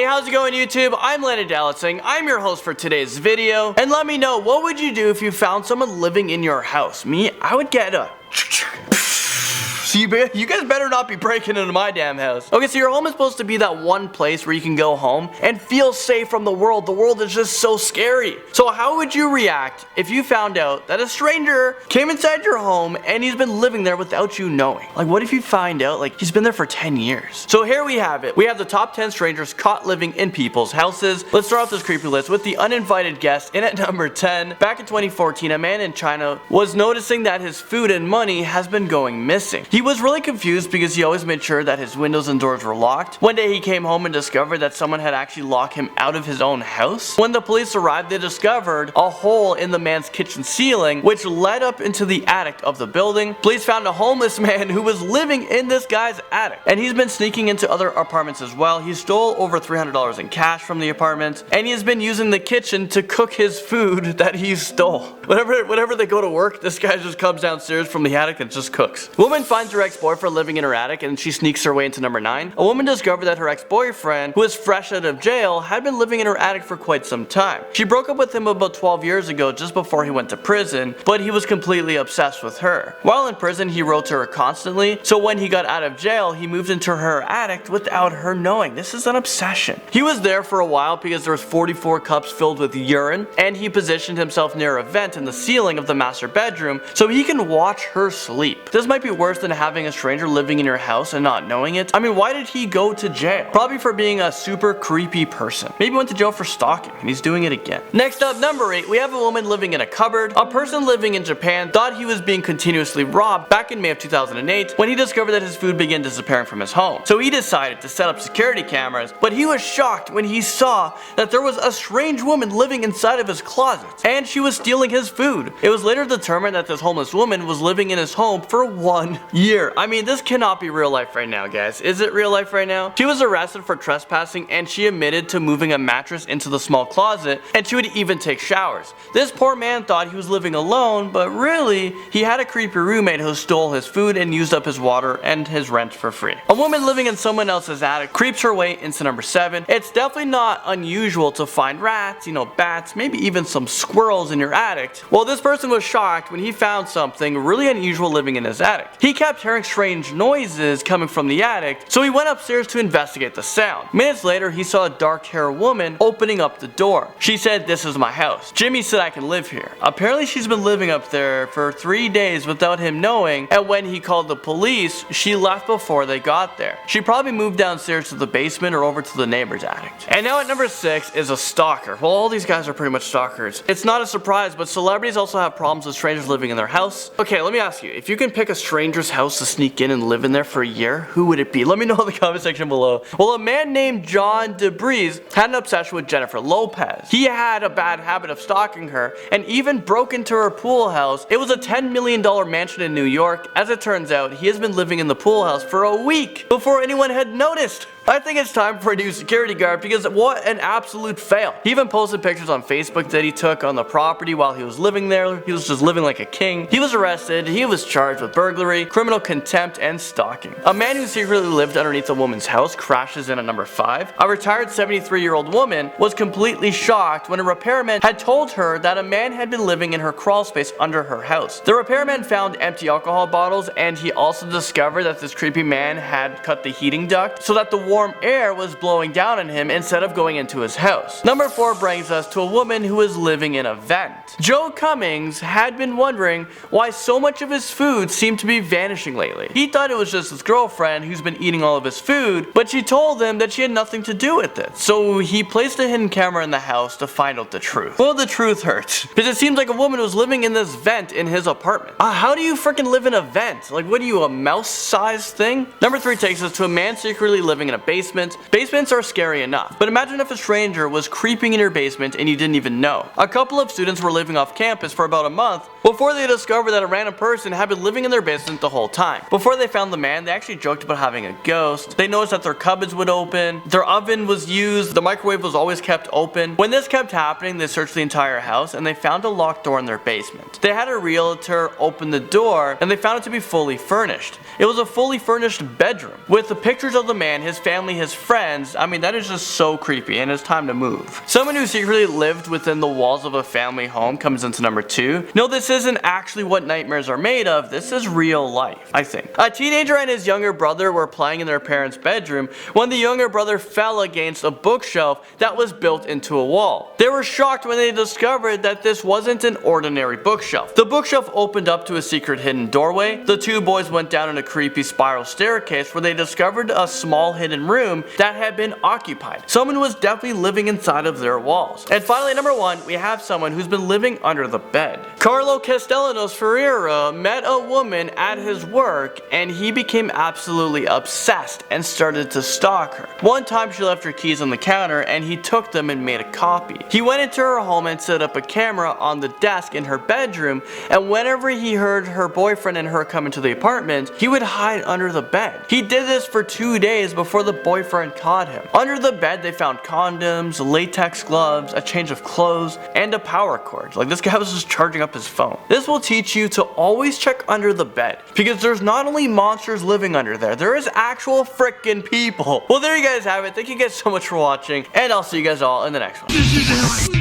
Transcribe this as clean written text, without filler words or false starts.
how's it going YouTube? I'm Landon Dallasing. I'm your host for today's video. And let me know, what would you do if you found someone living in your house? Me, I would get a... So you guys better not be breaking into my damn house. Okay, so your home is supposed to be that one place where you can go home and feel safe from the world. The world is just so scary. So how would you react if you found out that a stranger came inside your home and he's been living there without you knowing? Like, what if you find out, like, he's been there for 10 years? So here we have it. We have the top 10 strangers caught living in people's houses. Let's start off this creepy list with the uninvited guest. In at number 10, back in 2014, a man in China was noticing that his food and money has been going missing. He was really confused because he always made sure that his windows and doors were locked. One day he came home and discovered that someone had actually locked him out of his own house. When the police arrived, they discovered a hole in the man's kitchen ceiling, which led up into the attic of the building. Police found a homeless man who was living in this guy's attic, and he's been sneaking into other apartments as well. He stole over $300 in cash from the apartment, and he has been using the kitchen to cook his food that he stole. Whenever they go to work, this guy just comes downstairs from the attic and just cooks. Woman finds her ex-boyfriend living in her attic, and she sneaks her way into number 9. A woman discovered that her ex-boyfriend, who is fresh out of jail, had been living in her attic for quite some time. She broke up with him about 12 years ago, just before he went to prison, but he was completely obsessed with her. While in prison, he wrote to her constantly, so when he got out of jail, he moved into her attic without her knowing. This is an obsession. He was there for a while because there was 44 cups filled with urine, and he positioned himself near a vent in the ceiling of the master bedroom so he can watch her sleep. This might be worse than having a stranger living in your house and not knowing it. I mean, why did he go to jail? Probably for being a super creepy person. Maybe went to jail for stalking, and he's doing it again. Next up, number 8, we have a woman living in a cupboard. A person living in Japan thought he was being continuously robbed back in May of 2008 when he discovered that his food began disappearing from his home. So he decided to set up security cameras, but he was shocked when he saw that there was a strange woman living inside of his closet, and she was stealing his food. It was later determined that this homeless woman was living in his home for 1 year. I mean, this cannot be real life right now, guys. Is it real life right now? She was arrested for trespassing, and she admitted to moving a mattress into the small closet, and she would even take showers. This poor man thought he was living alone, but really, he had a creepy roommate who stole his food and used up his water and his rent for free. A woman living in someone else's attic creeps her way into number 7. It's definitely not unusual to find rats, bats, maybe even some squirrels in your attic. Well, this person was shocked when he found something really unusual living in his attic. He kept hearing strange noises coming from the attic, so he went upstairs to investigate the sound. Minutes later, he saw a dark-haired woman opening up the door. She said, "This is my house. Jimmy said I can live here." Apparently, she's been living up there for 3 days without him knowing, and when he called the police, she left before they got there. She probably moved downstairs to the basement or over to the neighbor's attic. And now at number 6 is a stalker. Well, all these guys are pretty much stalkers. It's not a surprise, but celebrities also have problems with strangers living in their house. Okay, let me ask you, if you can pick a stranger's house to sneak in and live in there for a year, who would it be? Let me know in the comment section below. Well, a man named John DeBreeze had an obsession with Jennifer Lopez. He had a bad habit of stalking her and even broke into her pool house. It was a $10 million mansion in New York. As it turns out, he has been living in the pool house for a week before anyone had noticed. I think it's time for a new security guard because what an absolute fail. He even posted pictures on Facebook that he took on the property while he was living there. He was just living like a king. He was arrested. He was charged with burglary, criminal contempt, and stalking. A man who secretly lived underneath a woman's house crashes in at number 5. A retired 73-year-old woman was completely shocked when a repairman had told her that a man had been living in her crawl space under her house. The repairman found empty alcohol bottles, and he also discovered that this creepy man had cut the heating duct so that the warm air was blowing down on him instead of going into his house. Number 4 brings us to a woman who is living in a vent. Joe Cummings had been wondering why so much of his food seemed to be vanishing lately. He thought it was just his girlfriend who's been eating all of his food, but she told him that she had nothing to do with it. So he placed a hidden camera in the house to find out the truth. Well, the truth hurts, because it seems like a woman was living in this vent in his apartment. How do you freaking live in a vent? Like, what are you, a mouse-sized thing? Number 3 takes us to a man secretly living in a basement. Basements are scary enough, but imagine if a stranger was creeping in your basement and you didn't even know. A couple of students were living off campus for about a month before they discovered that a random person had been living in their basement the whole time. Before they found the man, they actually joked about having a ghost. They noticed that their cupboards would open, their oven was used, the microwave was always kept open. When this kept happening, they searched the entire house and they found a locked door in their basement. They had a realtor open the door and they found it to be fully furnished. It was a fully furnished bedroom with the pictures of the man, his family, his friends, I mean, that is just so creepy, and it's time to move. Someone who secretly lived within the walls of a family home comes into number 2. No, this isn't actually what nightmares are made of, this is real life, I think. A teenager and his younger brother were playing in their parents' bedroom when the younger brother fell against a bookshelf that was built into a wall. They were shocked when they discovered that this wasn't an ordinary bookshelf. The bookshelf opened up to a secret hidden doorway. The two boys went down a creepy spiral staircase where they discovered a small hidden room that had been occupied. Someone was definitely living inside of their walls. And finally, number 1, we have someone who's been living under the bed. Carlo Castellanos Ferreira met a woman at his work and he became absolutely obsessed and started to stalk her. One time she left her keys on the counter and he took them and made a copy. He went into her home and set up a camera on the desk in her bedroom, and whenever he heard her boyfriend and her come into the apartment, he would hide under the bed. He did this for 2 days before the boyfriend caught him. Under the bed they found condoms, latex gloves, a change of clothes, and a power cord. Like, this guy was just charging up his phone. This will teach you to always check under the bed, because there's not only monsters living under there is actual frickin' people. Well, there you guys have it. Thank you guys so much for watching, and I'll see you guys all in the next one.